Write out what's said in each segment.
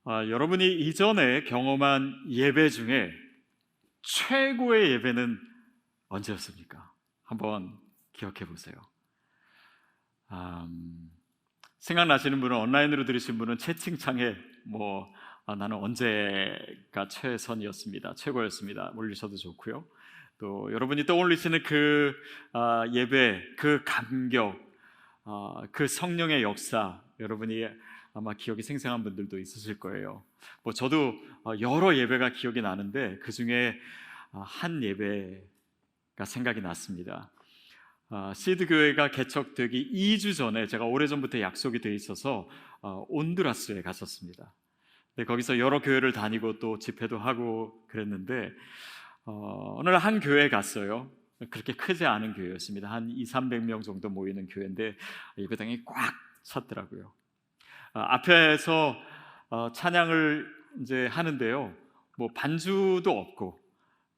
여러분이 이전에 경험한 예배 중에 최고의 예배는 언제였습니까? 한번 기억해 보세요. 생각나시는 분은, 온라인으로 들으신 분은 채팅창에 나는 언제가 최선이었습니다, 최고였습니다 올리셔도 좋고요. 또 여러분이 떠올리시는 그 예배, 그 감격, 그 성령의 역사, 여러분이 아마 기억이 생생한 분들도 있으실 거예요. 저도 여러 예배가 기억이 나는데 그 중에 한 예배가 생각이 났습니다. 시드 교회가 개척되기 2주 전에 제가 오래전부터 약속이 돼 있어서 온두라스에 갔었습니다. 거기서 여러 교회를 다니고 또 집회도 하고 그랬는데 어느 날 한 교회에 갔어요. 그렇게 크지 않은 교회였습니다. 한 200~300명 정도 모이는 교회인데 예배당이 꽉 찼더라고요. 앞에서 찬양을 이제 하는데요, 반주도 없고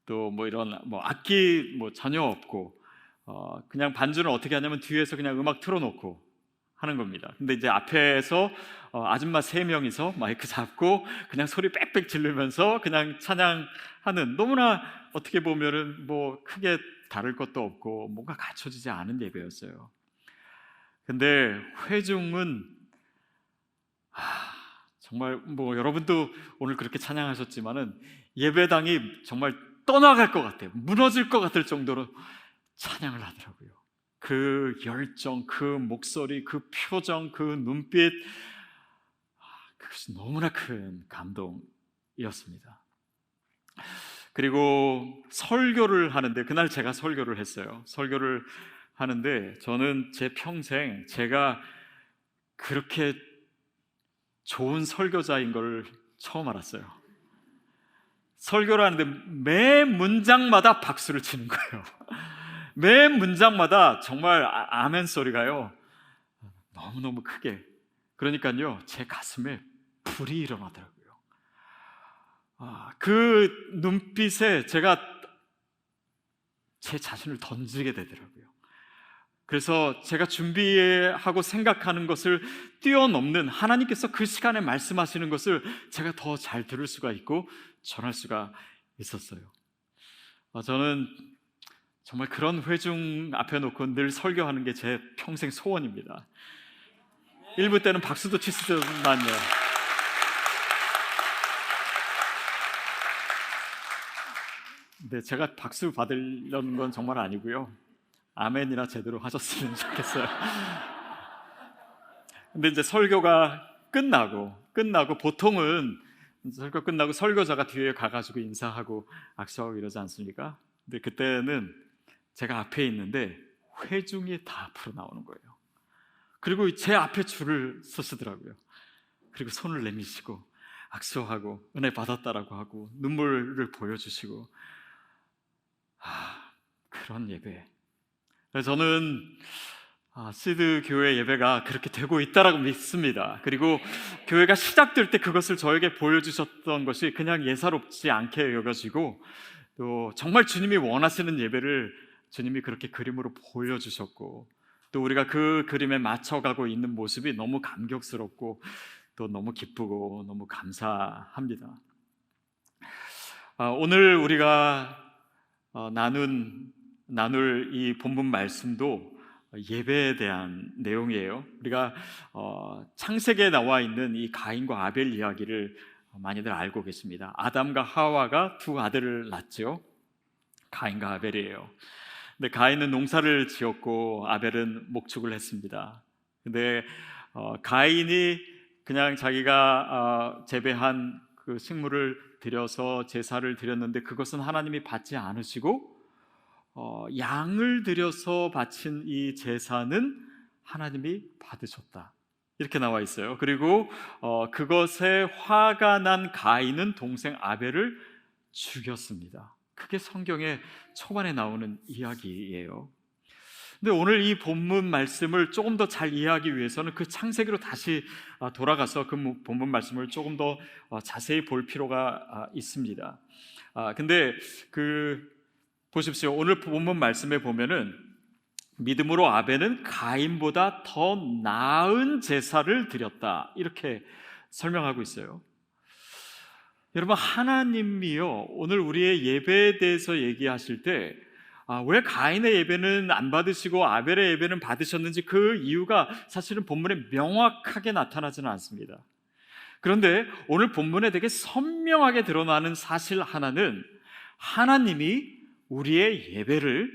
또 이런 악기 전혀 없고 그냥 반주는 어떻게 하냐면 뒤에서 그냥 음악 틀어놓고 하는 겁니다. 근데 이제 앞에서 아줌마 3명이서 마이크 잡고 그냥 소리 빽빽 지르면서 그냥 찬양하는, 너무나 어떻게 보면은 크게 다를 것도 없고 뭔가 갖춰지지 않은 예배였어요. 근데 회중은 정말 여러분도 오늘 그렇게 찬양하셨지만은 예배당이 정말 떠나갈 것 같아요. 무너질 것 같을 정도로 찬양을 하더라고요. 그 열정, 그 목소리, 그 표정, 그 눈빛, 그것이 너무나 큰 감동이었습니다. 그리고 설교를 하는데, 그날 제가 설교를 했어요. 설교를 하는데 저는 제 평생 제가 그렇게 좋은 설교자인 걸 처음 알았어요. 설교를 하는데 매 문장마다 박수를 치는 거예요. 매 문장마다 정말 아멘 소리가요, 너무너무 크게. 그러니까요, 제 가슴에 불이 일어나더라고요. 그 눈빛에 제가 제 자신을 던지게 되더라고요. 그래서 제가 준비하고 생각하는 것을 뛰어넘는 하나님께서 그 시간에 말씀하시는 것을 제가 더 잘 들을 수가 있고 전할 수가 있었어요. 저는 정말 그런 회중 앞에 놓고 늘 설교하는 게 제 평생 소원입니다. 1부 때는 박수도 치시더만요. 근데 제가 박수 받으려는 건 정말 아니고요, 아멘이나 제대로 하셨으면 좋겠어요. 근데 이제 설교가 끝나고 보통은 설교 끝나고 설교자가 뒤에 가가지고 인사하고 악수하고 이러지 않습니까? 근데 그때는 제가 앞에 있는데 회중이 다 앞으로 나오는 거예요. 그리고 제 앞에 줄을 서시더라고요. 그리고 손을 내미시고 악수하고 은혜 받았다라고 하고 눈물을 보여주시고, 그런 예배. 저는 시드 교회 예배가 그렇게 되고 있다라고 믿습니다. 그리고 교회가 시작될 때 그것을 저에게 보여주셨던 것이 그냥 예사롭지 않게 여겨지고, 또 정말 주님이 원하시는 예배를 주님이 그렇게 그림으로 보여주셨고, 또 우리가 그 그림에 맞춰가고 있는 모습이 너무 감격스럽고 또 너무 기쁘고 너무 감사합니다. 오늘 우리가 나눌 이 본문 말씀도 예배에 대한 내용이에요. 우리가 창세기에 나와 있는 이 가인과 아벨 이야기를 많이들 알고 계십니다. 아담과 하와가 두 아들을 낳죠. 가인과 아벨이에요. 근데 가인은 농사를 지었고 아벨은 목축을 했습니다. 근데 가인이 그냥 자기가 재배한 그 식물을 들여서 제사를 드렸는데 그것은 하나님이 받지 않으시고 양을 들여서 바친 이 제사는 하나님이 받으셨다, 이렇게 나와 있어요. 그리고 그것에 화가 난 가인은 동생 아벨을 죽였습니다. 그게 성경의 초반에 나오는 이야기예요. 근데 오늘 이 본문 말씀을 조금 더 잘 이해하기 위해서는 그 창세기로 다시 돌아가서 그 본문 말씀을 조금 더 자세히 볼 필요가 있습니다. 근데 보십시오. 오늘 본문 말씀에 보면은 믿음으로 아벨은 가인보다 더 나은 제사를 드렸다, 이렇게 설명하고 있어요. 여러분, 하나님이요, 오늘 우리의 예배에 대해서 얘기하실 때 왜 가인의 예배는 안 받으시고 아벨의 예배는 받으셨는지 그 이유가 사실은 본문에 명확하게 나타나지는 않습니다. 그런데 오늘 본문에 되게 선명하게 드러나는 사실 하나는 하나님이 우리의 예배를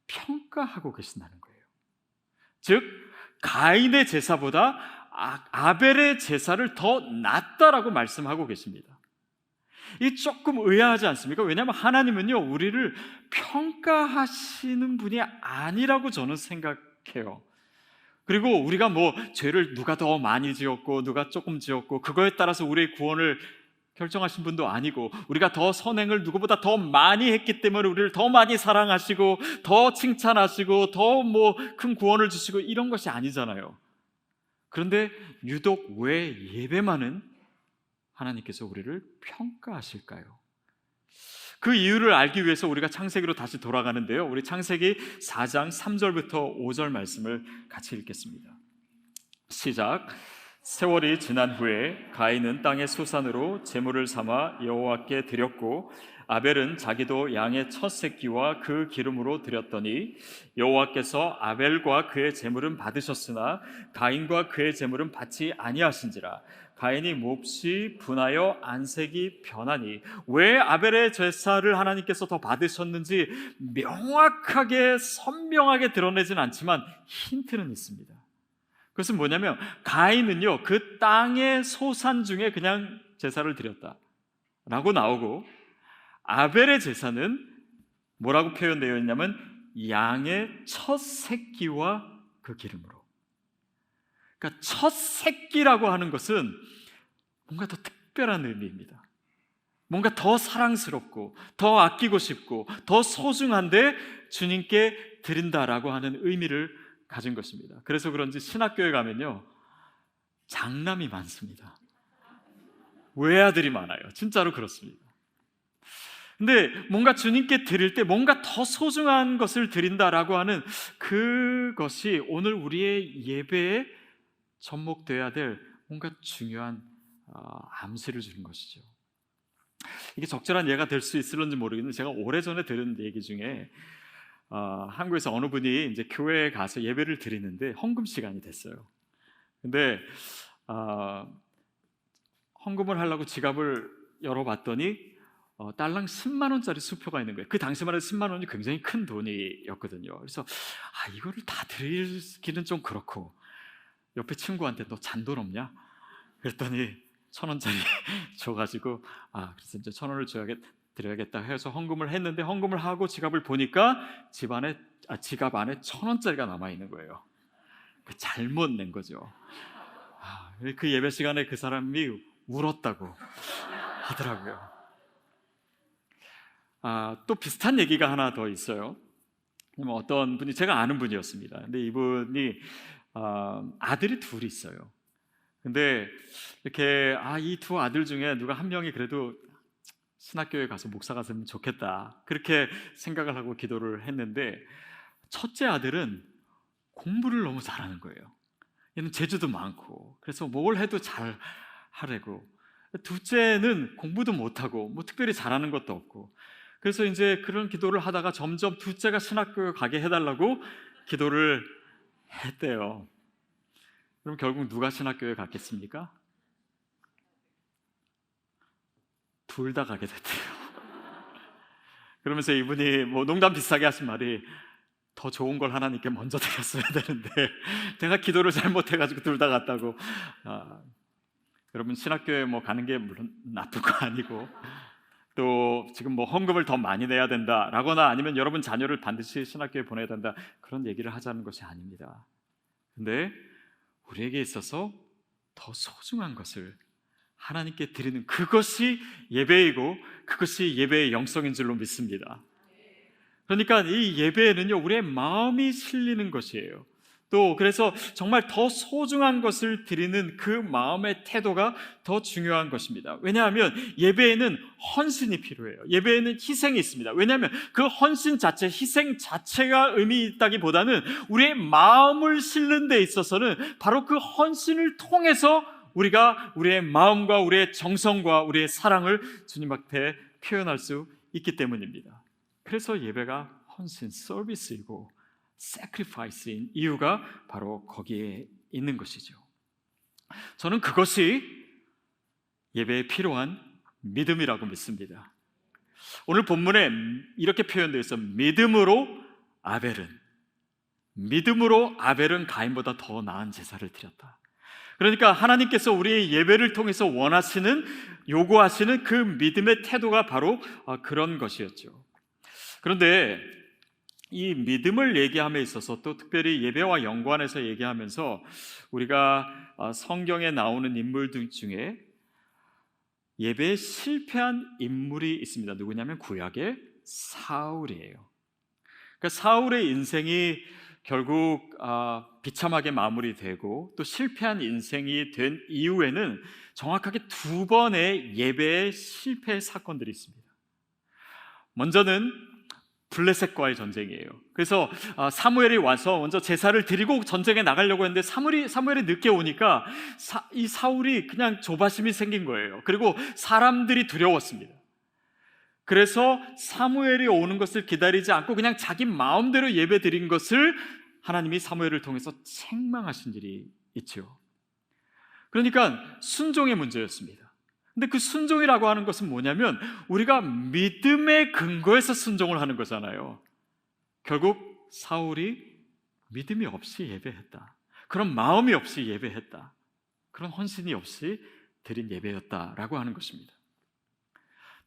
평가하고 계신다는 거예요. 즉, 가인의 제사보다 아벨의 제사를 더 낫다라고 말씀하고 계십니다. 이 조금 의아하지 않습니까? 왜냐하면 하나님은요, 우리를 평가하시는 분이 아니라고 저는 생각해요. 그리고 우리가 뭐 죄를 누가 더 많이 지었고 누가 조금 지었고 그거에 따라서 우리의 구원을 결정하신 분도 아니고, 우리가 더 선행을 누구보다 더 많이 했기 때문에 우리를 더 많이 사랑하시고 더 칭찬하시고 더 뭐 큰 구원을 주시고 이런 것이 아니잖아요. 그런데 유독 왜 예배만은 하나님께서 우리를 평가하실까요? 그 이유를 알기 위해서 우리가 창세기로 다시 돌아가는데요, 우리 창세기 4장 3절부터 5절 말씀을 같이 읽겠습니다. 시작. 세월이 지난 후에 가인은 땅의 소산으로 제물을 삼아 여호와께 드렸고 아벨은 자기도 양의 첫 새끼와 그 기름으로 드렸더니 여호와께서 아벨과 그의 제물은 받으셨으나 가인과 그의 제물은 받지 아니하신지라. 가인이 몹시 분하여 안색이 변하니, 왜 아벨의 제사를 하나님께서 더 받으셨는지 명확하게 선명하게 드러내진 않지만 힌트는 있습니다. 그것은 뭐냐면 가인은요, 그 땅의 소산 중에 그냥 제사를 드렸다 라고 나오고, 아벨의 제사는 뭐라고 표현되어 있냐면 양의 첫 새끼와 그 기름으로. 그러니까 첫 새끼라고 하는 것은 뭔가 더 특별한 의미입니다. 뭔가 더 사랑스럽고 더 아끼고 싶고 더 소중한데 주님께 드린다라고 하는 의미를 가진 것입니다. 그래서 그런지 신학교에 가면요, 장남이 많습니다. 외아들이 많아요. 진짜로 그렇습니다. 근데 뭔가 주님께 드릴 때 뭔가 더 소중한 것을 드린다라고 하는 그것이 오늘 우리의 예배에 접목돼야 될 뭔가 중요한 암시를 주는 것이죠. 이게 적절한 예가 될 수 있을런지 모르겠는데, 제가 오래전에 들은 얘기 중에 한국에서 어느 분이 이제 교회에 가서 예배를 드리는데 헌금 시간이 됐어요. 근데 헌금을 하려고 지갑을 열어봤더니 달랑 10만 원짜리 수표가 있는 거예요. 그 당시만 해도 10만 원이 굉장히 큰 돈이었거든요. 그래서 이거를 다 드리기는 좀 그렇고, 옆에 친구한테 너 잔돈 없냐? 그랬더니 1,000원짜리 줘가지고 그래서 이제 1,000원을 드려야겠다 해서 헌금을 했는데, 헌금을 하고 지갑을 보니까 지갑 안에 1,000원짜리가 남아 있는 거예요. 잘못 낸 거죠. 그 예배 시간에 그 사람이 울었다고 하더라고요. 또 비슷한 얘기가 하나 더 있어요. 어떤 분이, 제가 아는 분이었습니다. 근데 이분이 아들이 둘이 있어요. 근데 이렇게 이 두 아들 중에 누가 한 명이 그래도 신학교에 가서 목사가 되면 좋겠다, 그렇게 생각을 하고 기도를 했는데, 첫째 아들은 공부를 너무 잘하는 거예요. 얘는 재주도 많고 그래서 뭘 해도 잘 하려고, 둘째는 공부도 못하고 뭐 특별히 잘하는 것도 없고, 그래서 이제 그런 기도를 하다가 점점 둘째가 신학교에 가게 해달라고 기도를 했대요. 그럼 결국 누가 신학교에 갔겠습니까? 둘 다 가게 됐대요. 그러면서 이분이 뭐 농담 비슷하게 하신 말이, 더 좋은 걸 하나님께 먼저 드렸어야 되는데 내가 기도를 잘못해가지고 둘 다 갔다고. 여러분, 신학교에 뭐 가는 게 물론 나쁜 거 아니고, 또 지금 뭐 헌금을 더 많이 내야 된다라거나 아니면 여러분 자녀를 반드시 신학교에 보내야 된다, 그런 얘기를 하자는 것이 아닙니다. 근데 우리에게 있어서 더 소중한 것을 하나님께 드리는 그것이 예배이고 그것이 예배의 영성인 줄로 믿습니다. 그러니까 이 예배에는요, 우리의 마음이 실리는 것이에요. 또 그래서 정말 더 소중한 것을 드리는 그 마음의 태도가 더 중요한 것입니다. 왜냐하면 예배에는 헌신이 필요해요. 예배에는 희생이 있습니다. 왜냐하면 그 헌신 자체, 희생 자체가 의미 있다기보다는 우리의 마음을 실는 데 있어서는 바로 그 헌신을 통해서 우리가 우리의 마음과 우리의 정성과 우리의 사랑을 주님 앞에 표현할 수 있기 때문입니다. 그래서 예배가 헌신, 서비스이고 sacrifice인 이유가 바로 거기에 있는 것이죠. 저는 그것이 예배에 필요한 믿음이라고 믿습니다. 오늘 본문에 이렇게 표현되어 있어. 믿음으로 아벨은 가인보다 더 나은 제사를 드렸다. 그러니까 하나님께서 우리의 예배를 통해서 요구하시는 그 믿음의 태도가 바로 그런 것이었죠. 그런데 이 믿음을 얘기함에 있어서 또 특별히 예배와 연관해서 얘기하면서 우리가 성경에 나오는 인물들 중에 예배에 실패한 인물이 있습니다. 누구냐면 구약의 사울이에요. 그러니까 사울의 인생이 결국 비참하게 마무리되고 또 실패한 인생이 된 이후에는 정확하게 두 번의 예배의 실패 사건들이 있습니다. 먼저는 블레셋과의 전쟁이에요. 그래서 사무엘이 와서 먼저 제사를 드리고 전쟁에 나가려고 했는데 사무엘이 늦게 오니까 이 사울이 그냥 조바심이 생긴 거예요. 그리고 사람들이 두려웠습니다. 그래서 사무엘이 오는 것을 기다리지 않고 그냥 자기 마음대로 예배 드린 것을 하나님이 사무엘을 통해서 책망하신 일이 있죠. 그러니까 순종의 문제였습니다. 근데 그 순종이라고 하는 것은 뭐냐면 우리가 믿음의 근거에서 순종을 하는 거잖아요. 결국 사울이 믿음이 없이 예배했다. 그런 마음이 없이 예배했다. 그런 헌신이 없이 드린 예배였다라고 하는 것입니다.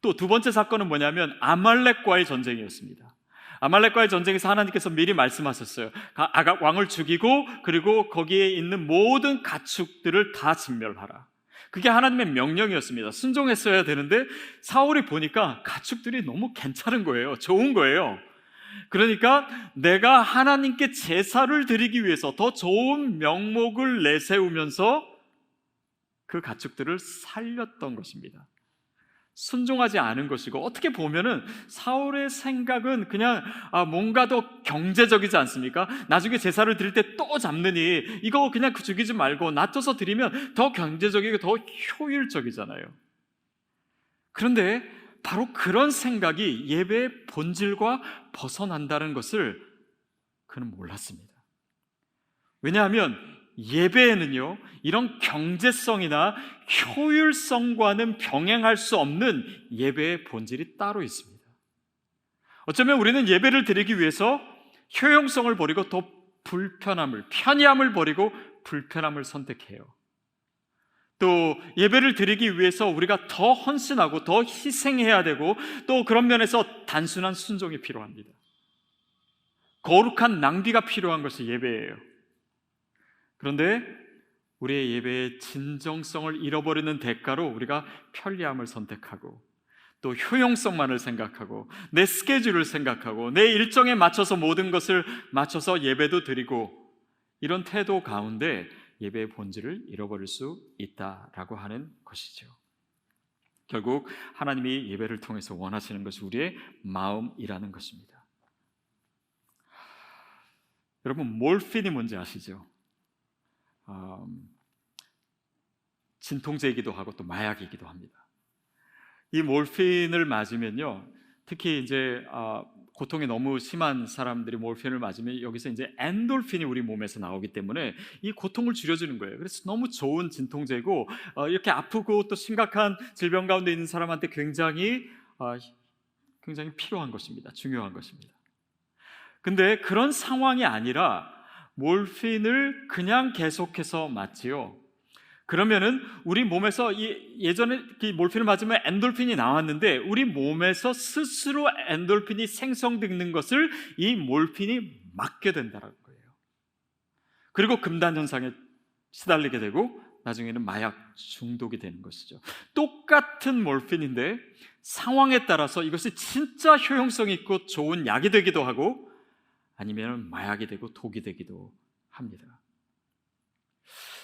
또 두 번째 사건은 뭐냐면 아말렉과의 전쟁이었습니다. 아말렉과의 전쟁에서 하나님께서 미리 말씀하셨어요. 아각 왕을 죽이고 그리고 거기에 있는 모든 가축들을 다 진멸하라. 그게 하나님의 명령이었습니다. 순종했어야 되는데 사울이 보니까 가축들이 너무 괜찮은 거예요. 좋은 거예요. 그러니까 내가 하나님께 제사를 드리기 위해서 더 좋은 명목을 내세우면서 그 가축들을 살렸던 것입니다. 순종하지 않은 것이고, 어떻게 보면은 사울의 생각은 그냥 뭔가 더 경제적이지 않습니까? 나중에 제사를 드릴 때 또 잡느니 이거 그냥 죽이지 말고 놔둬서 드리면 더 경제적이고 더 효율적이잖아요. 그런데 바로 그런 생각이 예배의 본질과 벗어난다는 것을 그는 몰랐습니다. 왜냐하면 예배에는요, 이런 경제성이나 효율성과는 병행할 수 없는 예배의 본질이 따로 있습니다. 어쩌면 우리는 예배를 드리기 위해서 효용성을 버리고 더 편리함을 버리고 불편함을 선택해요. 또 예배를 드리기 위해서 우리가 더 헌신하고 더 희생해야 되고, 또 그런 면에서 단순한 순종이 필요합니다. 거룩한 낭비가 필요한 것이 예배예요. 그런데 우리의 예배의 진정성을 잃어버리는 대가로 우리가 편리함을 선택하고 또 효용성만을 생각하고 내 스케줄을 생각하고 내 일정에 맞춰서 모든 것을 맞춰서 예배도 드리고, 이런 태도 가운데 예배의 본질을 잃어버릴 수 있다라고 하는 것이죠. 결국 하나님이 예배를 통해서 원하시는 것이 우리의 마음이라는 것입니다. 여러분, 몰핀이 뭔지 아시죠? 진통제이기도 하고 또 마약이기도 합니다. 이 몰핀을 맞으면요, 특히 이제 고통이 너무 심한 사람들이 몰핀을 맞으면 여기서 이제 엔돌핀이 우리 몸에서 나오기 때문에 이 고통을 줄여주는 거예요. 그래서 너무 좋은 진통제고, 이렇게 아프고 또 심각한 질병 가운데 있는 사람한테 굉장히 필요한 것입니다. 중요한 것입니다. 근데 그런 상황이 아니라 몰핀을 그냥 계속해서 맞지요. 그러면은 우리 몸에서 예전에 몰핀을 맞으면 엔돌핀이 나왔는데 우리 몸에서 스스로 엔돌핀이 생성되는 것을 이 몰핀이 막게 된다는 거예요. 그리고 금단 현상에 시달리게 되고 나중에는 마약 중독이 되는 것이죠. 똑같은 몰핀인데 상황에 따라서 이것이 진짜 효용성 있고 좋은 약이 되기도 하고 아니면 마약이 되고 독이 되기도 합니다.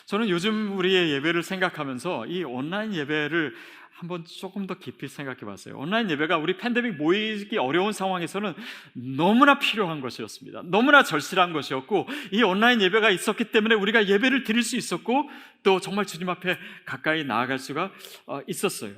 저는 요즘 우리의 예배를 생각하면서 이 온라인 예배를 한번 조금 더 깊이 생각해 봤어요. 온라인 예배가 우리 팬데믹 모이기 어려운 상황에서는 너무나 필요한 것이었습니다. 너무나 절실한 것이었고, 이 온라인 예배가 있었기 때문에 우리가 예배를 드릴 수 있었고, 또 정말 주님 앞에 가까이 나아갈 수가 있었어요.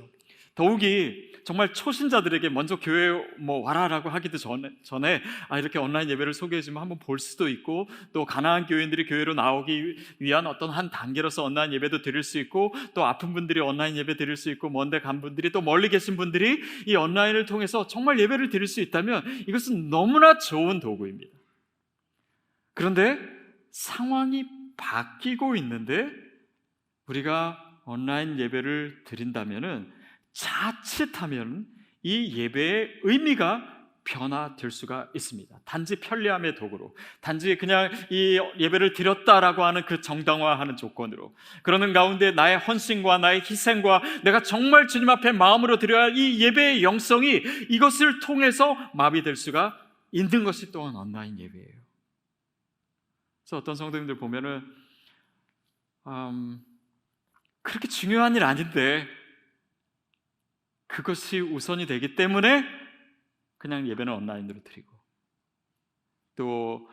더욱이 정말 초신자들에게 먼저 교회 와라라고 하기도 전에 이렇게 온라인 예배를 소개해주면 한번 볼 수도 있고, 또 가난한 교인들이 교회로 나오기 위한 어떤 한 단계로서 온라인 예배도 드릴 수 있고, 또 아픈 분들이 온라인 예배 드릴 수 있고, 먼데 간 분들이, 또 멀리 계신 분들이 이 온라인을 통해서 정말 예배를 드릴 수 있다면 이것은 너무나 좋은 도구입니다. 그런데 상황이 바뀌고 있는데 우리가 온라인 예배를 드린다면은 자칫하면 이 예배의 의미가 변화될 수가 있습니다. 단지 편리함의 도구로, 단지 그냥 이 예배를 드렸다라고 하는 그 정당화하는 조건으로, 그러는 가운데 나의 헌신과 나의 희생과 내가 정말 주님 앞에 마음으로 드려야 할 이 예배의 영성이 이것을 통해서 마비될 수가 있는 것이 또한 온라인 예배예요. 그래서 어떤 성도님들 보면은 그렇게 중요한 일 아닌데 그것이 우선이 되기 때문에 그냥 예배는 온라인으로 드리고, 또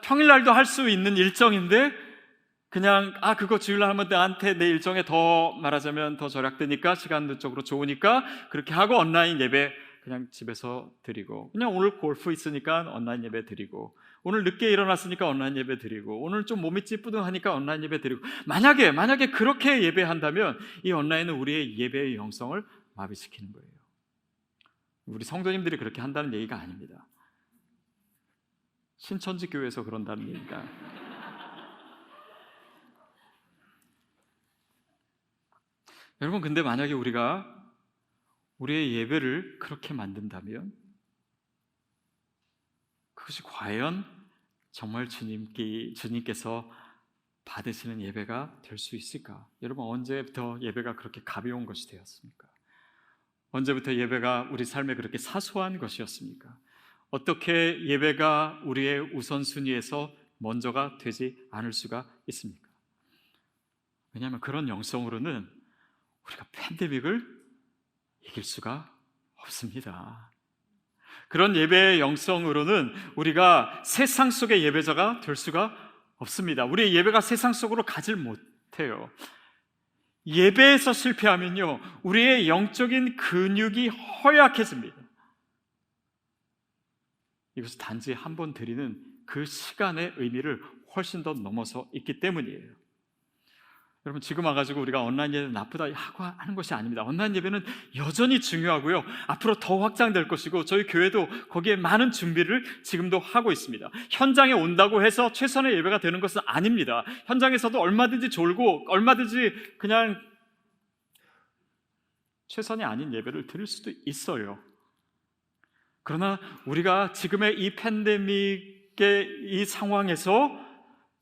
평일날도 할 수 있는 일정인데 그냥 그거 주일날 하면 나한테 내 일정에 더 말하자면 더 절약되니까, 시간적으로 좋으니까 그렇게 하고 온라인 예배 그냥 집에서 드리고, 그냥 오늘 골프 있으니까 온라인 예배 드리고, 오늘 늦게 일어났으니까 온라인 예배 드리고, 오늘 좀 몸이 찌뿌둥하니까 온라인 예배 드리고, 만약에 그렇게 예배한다면 이 온라인은 우리의 예배의 영성을 마비시키는 거예요. 우리 성도님들이 그렇게 한다는 얘기가 아닙니다. 신천지 교회에서 그런다는 얘기가. 여러분, 근데 만약에 우리가 우리의 예배를 그렇게 만든다면 그것이 과연 정말 주님께서 받으시는 예배가 될 수 있을까? 여러분, 언제부터 예배가 그렇게 가벼운 것이 되었습니까? 언제부터 예배가 우리 삶에 그렇게 사소한 것이었습니까? 어떻게 예배가 우리의 우선순위에서 먼저가 되지 않을 수가 있습니까? 왜냐하면 그런 영성으로는 우리가 팬데믹을 이길 수가 없습니다. 그런 예배의 영성으로는 우리가 세상 속의 예배자가 될 수가 없습니다. 우리의 예배가 세상 속으로 가질 못해요. 예배에서 실패하면요, 우리의 영적인 근육이 허약해집니다. 이것은 단지 한 번 드리는 그 시간의 의미를 훨씬 더 넘어서 있기 때문이에요. 여러분, 지금 와가지고 우리가 온라인 예배는 나쁘다 하고 하는 것이 아닙니다. 온라인 예배는 여전히 중요하고요, 앞으로 더 확장될 것이고, 저희 교회도 거기에 많은 준비를 지금도 하고 있습니다. 현장에 온다고 해서 최선의 예배가 되는 것은 아닙니다. 현장에서도 얼마든지 졸고 얼마든지 그냥 최선이 아닌 예배를 드릴 수도 있어요. 그러나 우리가 지금의 이 팬데믹의 이 상황에서,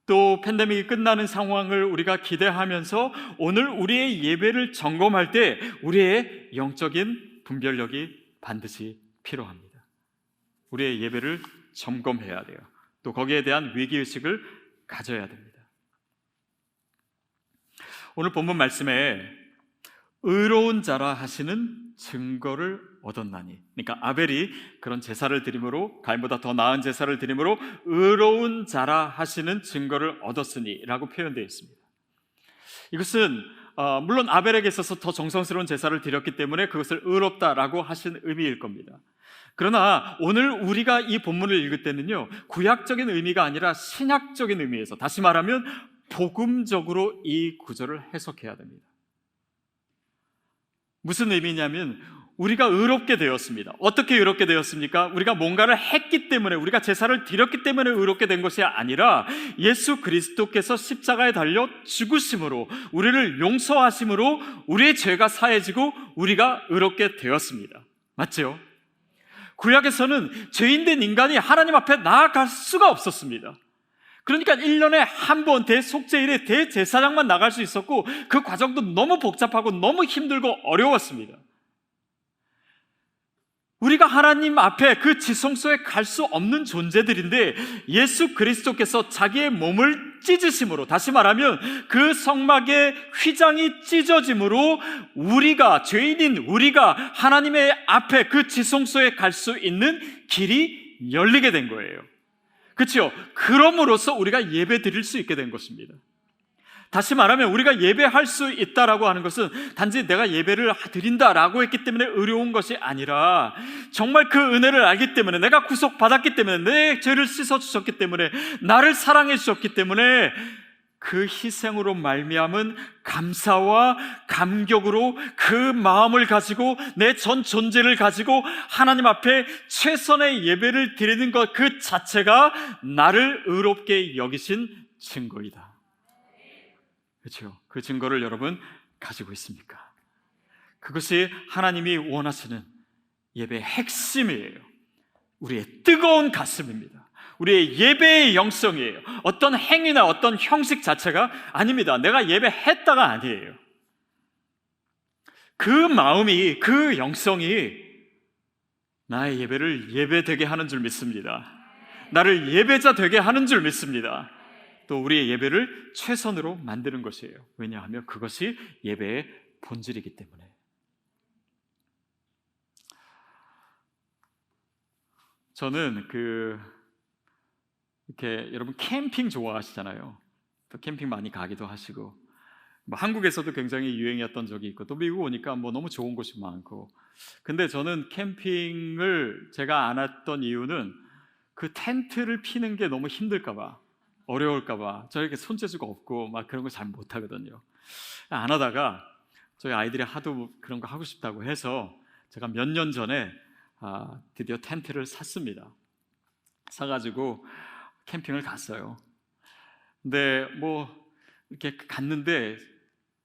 또 팬데믹이 끝나는 상황을 우리가 기대하면서 오늘 우리의 예배를 점검할 때 우리의 영적인 분별력이 반드시 필요합니다. 우리의 예배를 점검해야 돼요. 또 거기에 대한 위기의식을 가져야 됩니다. 오늘 본문 말씀에 의로운 자라 하시는 증거를 얻었나니, 그러니까 아벨이 그런 제사를 드림으로, 가인보다 더 나은 제사를 드림으로 의로운 자라 하시는 증거를 얻었으니 라고 표현되어 있습니다. 이것은 물론 아벨에게 있어서 더 정성스러운 제사를 드렸기 때문에 그것을 의롭다라고 하신 의미일 겁니다. 그러나 오늘 우리가 이 본문을 읽을 때는요, 구약적인 의미가 아니라 신약적인 의미에서, 다시 말하면 복음적으로 이 구절을 해석해야 됩니다. 무슨 의미냐면 우리가 의롭게 되었습니다. 어떻게 의롭게 되었습니까? 우리가 뭔가를 했기 때문에, 우리가 제사를 드렸기 때문에 의롭게 된 것이 아니라 예수 그리스도께서 십자가에 달려 죽으심으로, 우리를 용서하심으로 우리의 죄가 사해지고 우리가 의롭게 되었습니다. 맞죠? 구약에서는 죄인된 인간이 하나님 앞에 나아갈 수가 없었습니다. 그러니까 1년에 한 번 대속죄일에 대제사장만 나갈 수 있었고, 그 과정도 너무 복잡하고 너무 힘들고 어려웠습니다. 우리가 하나님 앞에 그 지성소에 갈 수 없는 존재들인데 예수 그리스도께서 자기의 몸을 찢으심으로, 다시 말하면 그 성막의 휘장이 찢어짐으로 우리가, 죄인인 우리가 하나님의 앞에 그 지성소에 갈 수 있는 길이 열리게 된 거예요. 그렇죠? 그럼으로써 우리가 예배 드릴 수 있게 된 것입니다. 다시 말하면 우리가 예배할 수 있다라고 하는 것은 단지 내가 예배를 드린다라고 했기 때문에 의로운 것이 아니라 정말 그 은혜를 알기 때문에, 내가 구속받았기 때문에, 내 죄를 씻어주셨기 때문에, 나를 사랑해 주셨기 때문에 그 희생으로 말미암은 감사와 감격으로 그 마음을 가지고 내 전 존재를 가지고 하나님 앞에 최선의 예배를 드리는 것 그 자체가 나를 의롭게 여기신 증거이다. 그렇죠? 그 증거를 여러분 가지고 있습니까? 그것이 하나님이 원하시는 예배의 핵심이에요. 우리의 뜨거운 가슴입니다. 우리의 예배의 영성이에요. 어떤 행위나 어떤 형식 자체가 아닙니다. 내가 예배했다가 아니에요. 그 마음이, 그 영성이 나의 예배를 예배되게 하는 줄 믿습니다. 나를 예배자 되게 하는 줄 믿습니다. 또 우리의 예배를 최선으로 만드는 것이에요. 왜냐하면 그것이 예배의 본질이기 때문에. 저는 이렇게 여러분 캠핑 좋아하시잖아요. 또 캠핑 많이 가기도 하시고, 한국에서도 굉장히 유행이었던 적이 있고, 또 미국 오니까 너무 좋은 곳이 많고. 근데 저는 캠핑을 제가 안 했던 이유는 그 텐트를 피는 게 너무 힘들까봐, 어려울까봐, 저에게 손재주가 없고 막 그런 거 잘 못하거든요. 안 하다가 저희 아이들이 하도 그런 거 하고 싶다고 해서 제가 몇 년 전에 드디어 텐트를 샀습니다. 사가지고 캠핑을 갔어요. 근데 이렇게 갔는데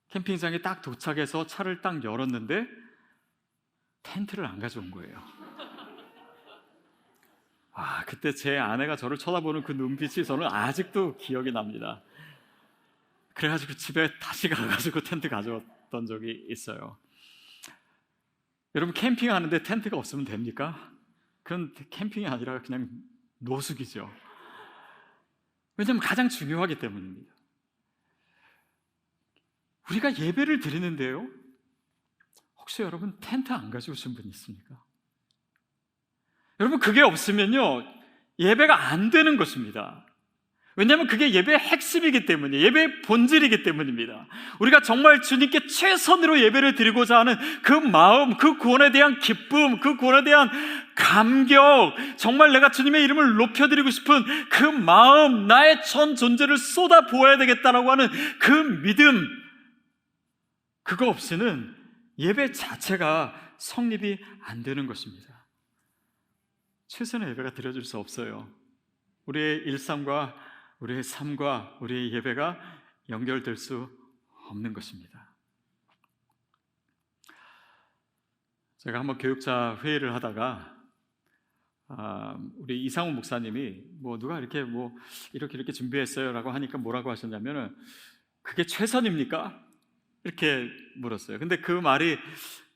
캠핑장에 딱 도착해서 차를 딱 열었는데 텐트를 안 가져온 거예요. 그때 제 아내가 저를 쳐다보는 그 눈빛이 저는 아직도 기억이 납니다. 그래가지고 집에 다시 가가지고 텐트 가져왔던 적이 있어요. 여러분, 캠핑하는데 텐트가 없으면 됩니까? 그건 캠핑이 아니라 그냥 노숙이죠. 왜냐하면 가장 중요하기 때문입니다. 우리가 예배를 드리는데요, 혹시 여러분 텐트 안 가져오신 분 있습니까? 여러분, 그게 없으면요 예배가 안 되는 것입니다. 왜냐하면 그게 예배의 핵심이기 때문이에요. 예배의 본질이기 때문입니다. 우리가 정말 주님께 최선으로 예배를 드리고자 하는 그 마음, 그 구원에 대한 기쁨, 그 구원에 대한 감격, 정말 내가 주님의 이름을 높여드리고 싶은 그 마음, 나의 전 존재를 쏟아 부어야 되겠다라고 하는 그 믿음, 그거 없이는 예배 자체가 성립이 안 되는 것입니다. 최선의 예배가 드려질 수 없어요. 우리의 일상과 우리의 삶과 우리의 예배가 연결될 수 없는 것입니다. 제가 한번 교육자 회의를 하다가 우리 이상훈 목사님이 누가 이렇게 이렇게 준비했어요 라고 하니까 뭐라고 하셨냐면은, 그게 최선입니까? 이렇게 물었어요. 근데 그 말이,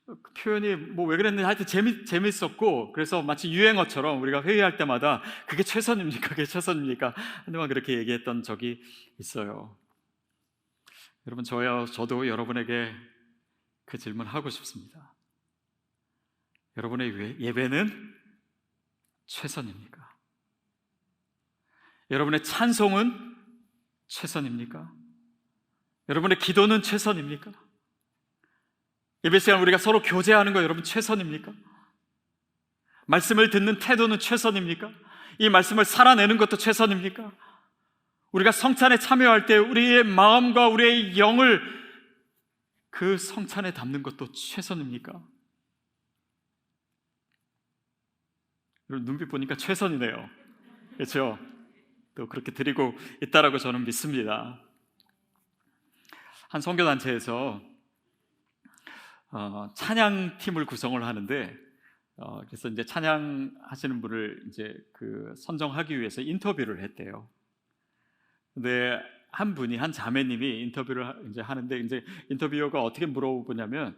그 표현이 왜 그랬는지 하여튼 재밌었고, 그래서 마치 유행어처럼 우리가 회의할 때마다 그게 최선입니까? 그게 최선입니까? 한동안 그렇게 얘기했던 적이 있어요. 여러분, 저도 여러분에게 그 질문 하고 싶습니다. 여러분의 예배는 최선입니까? 여러분의 찬송은 최선입니까? 여러분의 기도는 최선입니까? 예배 시간 우리가 서로 교제하는 거 여러분 최선입니까? 말씀을 듣는 태도는 최선입니까? 이 말씀을 살아내는 것도 최선입니까? 우리가 성찬에 참여할 때 우리의 마음과 우리의 영을 그 성찬에 담는 것도 최선입니까? 여러분, 눈빛 보니까 최선이네요. 그렇죠? 또 그렇게 드리고 있다라고 저는 믿습니다. 한 선교단체에서 찬양팀을 구성을 하는데, 그래서 이제 찬양하시는 분을 이제 선정하기 위해서 인터뷰를 했대요. 근데 한 자매님이 인터뷰를 이제 하는데, 이제 인터뷰어가 어떻게 물어보냐면,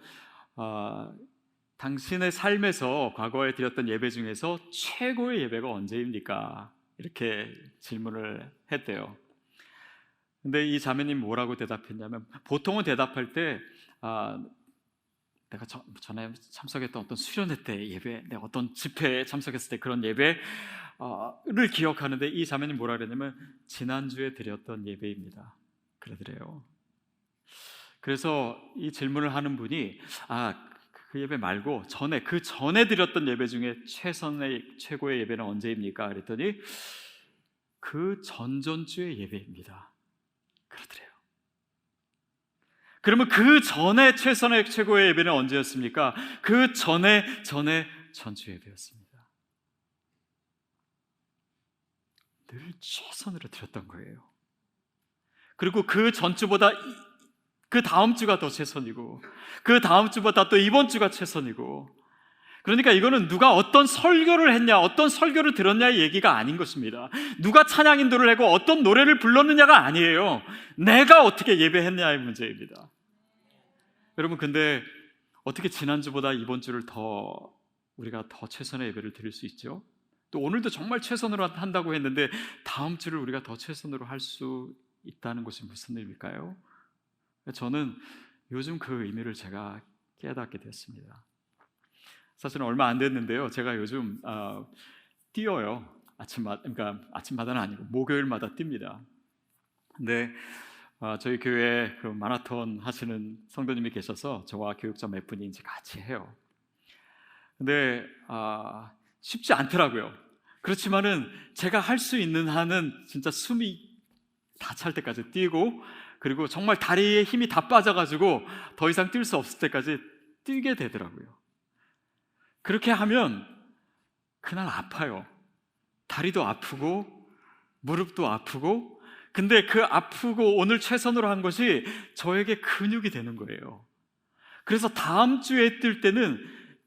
당신의 삶에서 과거에 드렸던 예배 중에서 최고의 예배가 언제입니까? 이렇게 질문을 했대요. 근데 이 자매님 뭐라고 대답했냐면, 보통은 대답할 때 내가 전에 참석했던 어떤 수련회 때 예배, 내가 어떤 집회에 참석했을 때 그런 예배를 기억하는데, 이 자매님 뭐라 그랬냐면 지난주에 드렸던 예배입니다 그러더래요. 그래서 이 질문을 하는 분이 그 예배 말고 그 전에 드렸던 예배 중에 최고의 예배는 언제입니까? 그랬더니 그 전전주의 예배입니다 그러더래요. 그러면 그 전에 최고의 예배는 언제였습니까? 그 전에 전주 예배였습니다. 늘 최선으로 드렸던 거예요. 그리고 그 전주보다 그 다음 주가 더 최선이고, 그 다음 주보다 또 이번 주가 최선이고, 그러니까 이거는 누가 어떤 설교를 했냐, 어떤 설교를 들었냐의 얘기가 아닌 것입니다. 누가 찬양 인도를 하고 어떤 노래를 불렀느냐가 아니에요. 내가 어떻게 예배했냐의 문제입니다. 여러분, 근데 어떻게 지난주보다 이번 주를 우리가 더 최선의 예배를 드릴 수 있죠? 또 오늘도 정말 최선으로 한다고 했는데 다음 주를 우리가 더 최선으로 할 수 있다는 것이 무슨 의미일까요? 저는 요즘 그 의미를 제가 깨닫게 됐습니다. 사실은 얼마 안 됐는데요, 제가 요즘 뛰어요. 그러니까 아침마다는 아니고 목요일마다 뜁니다. 근데 저희 교회에 그 마라톤 하시는 성도님이 계셔서 저와 교육자 몇 분이 이제 같이 해요. 근데 쉽지 않더라고요. 그렇지만은 제가 할 수 있는 한은 진짜 숨이 다 찰 때까지 뛰고, 그리고 정말 다리에 힘이 다 빠져가지고 더 이상 뛸 수 없을 때까지 뛰게 되더라고요. 그렇게 하면 그날 아파요. 다리도 아프고 무릎도 아프고, 근데 그 아프고 오늘 최선으로 한 것이 저에게 근육이 되는 거예요. 그래서 다음 주에 뛸 때는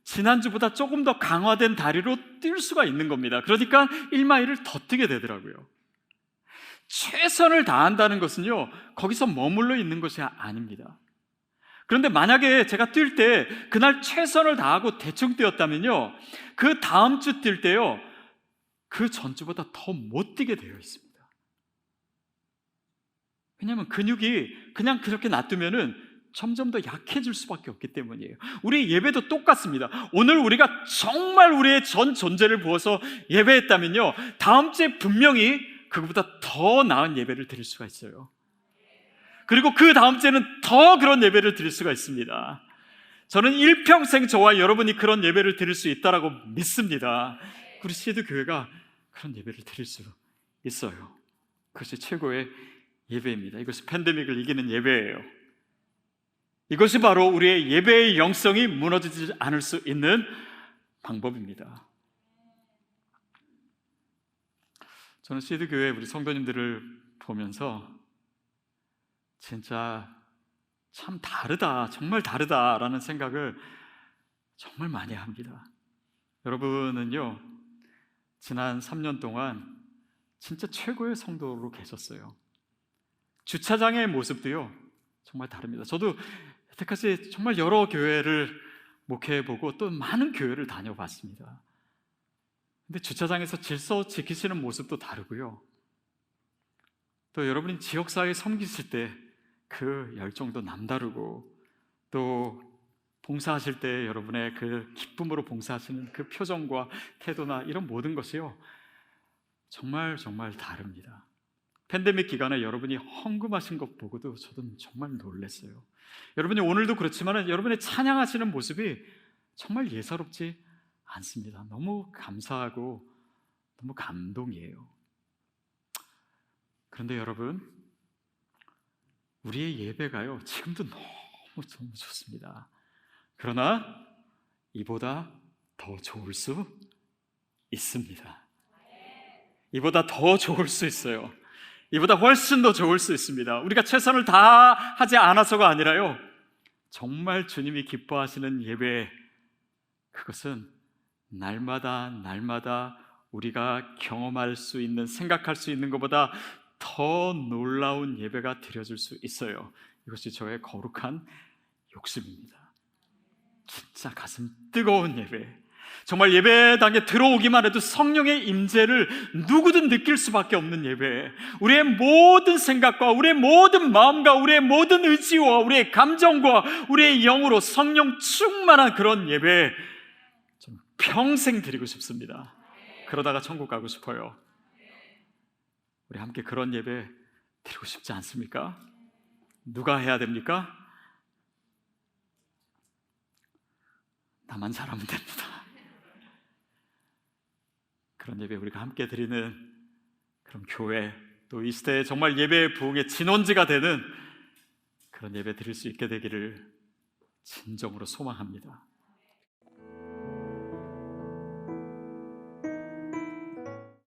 지난주보다 조금 더 강화된 다리로 뛸 수가 있는 겁니다. 그러니까 1마일을 더 뛰게 되더라고요. 최선을 다한다는 것은요, 거기서 머물러 있는 것이 아닙니다. 그런데 만약에 제가 뛸 때 그날 최선을 다하고 대충 뛰었다면요, 그 다음 주 뛸 때요, 그 전주보다 더 못 뛰게 되어 있습니다. 왜냐하면 근육이 그냥 그렇게 놔두면은 점점 더 약해질 수밖에 없기 때문이에요. 우리 예배도 똑같습니다. 오늘 우리가 정말 우리의 전 존재를 부어서 예배했다면요, 다음 주에 분명히 그것보다 더 나은 예배를 드릴 수가 있어요. 그리고 그 다음 주에는 더 그런 예배를 드릴 수가 있습니다. 저는 일평생 저와 여러분이 그런 예배를 드릴 수 있다라고 믿습니다. 우리 시드 교회가 그런 예배를 드릴 수 있어요. 그것이 최고의 예배입니다. 이것이 팬데믹을 이기는 예배예요. 이것이 바로 우리의 예배의 영성이 무너지지 않을 수 있는 방법입니다. 저는 시드 교회 우리 성도님들을 보면서 진짜 참 다르다, 정말 다르다라는 생각을 정말 많이 합니다. 여러분은요, 지난 3년 동안 진짜 최고의 성도로 계셨어요. 주차장의 모습도요, 정말 다릅니다. 저도 여태까지 정말 여러 교회를 목회해보고 또 많은 교회를 다녀봤습니다. 근데 주차장에서 질서 지키시는 모습도 다르고요, 또 여러분이 지역사회에 섬기실 때 그 열정도 남다르고, 또 봉사하실 때 여러분의 그 기쁨으로 봉사하시는 그 표정과 태도나 이런 모든 것이요, 정말 다릅니다. 팬데믹 기간에 여러분이 헌금하신 것 보고도 저도 정말 놀랐어요. 여러분이 오늘도 그렇지만 여러분의 찬양하시는 모습이 정말 예사롭지 않습니다. 너무 감사하고 너무 감동이에요. 그런데 여러분, 우리의 예배가요, 지금도 너무 좋습니다. 그러나 이보다 더 좋을 수 있습니다. 이보다 더 좋을 수 있어요. 이보다 훨씬 더 좋을 수 있습니다. 우리가 최선을 다하지 않아서가 아니라요, 정말 주님이 기뻐하시는 예배, 그것은 날마다 우리가 경험할 수 있는, 생각할 수 있는 것보다 더 놀라운 예배가 드려질 수 있어요. 이것이 저의 거룩한 욕심입니다. 진짜 가슴 뜨거운 예배, 정말 예배당에 들어오기만 해도 성령의 임재를 누구든 느낄 수밖에 없는 예배, 우리의 모든 생각과 우리의 모든 마음과 우리의 모든 의지와 우리의 감정과 우리의 영으로 성령 충만한 그런 예배 좀 평생 드리고 싶습니다. 그러다가 천국 가고 싶어요. 우리 함께 그런 예배 드리고 싶지 않습니까? 누가 해야 됩니까? 나만 잘하면 됩니다. 그런 예배 우리가 함께 드리는 그런 교회, 또 이 시대에 정말 예배의 부흥의 진원지가 되는 그런 예배 드릴 수 있게 되기를 진정으로 소망합니다.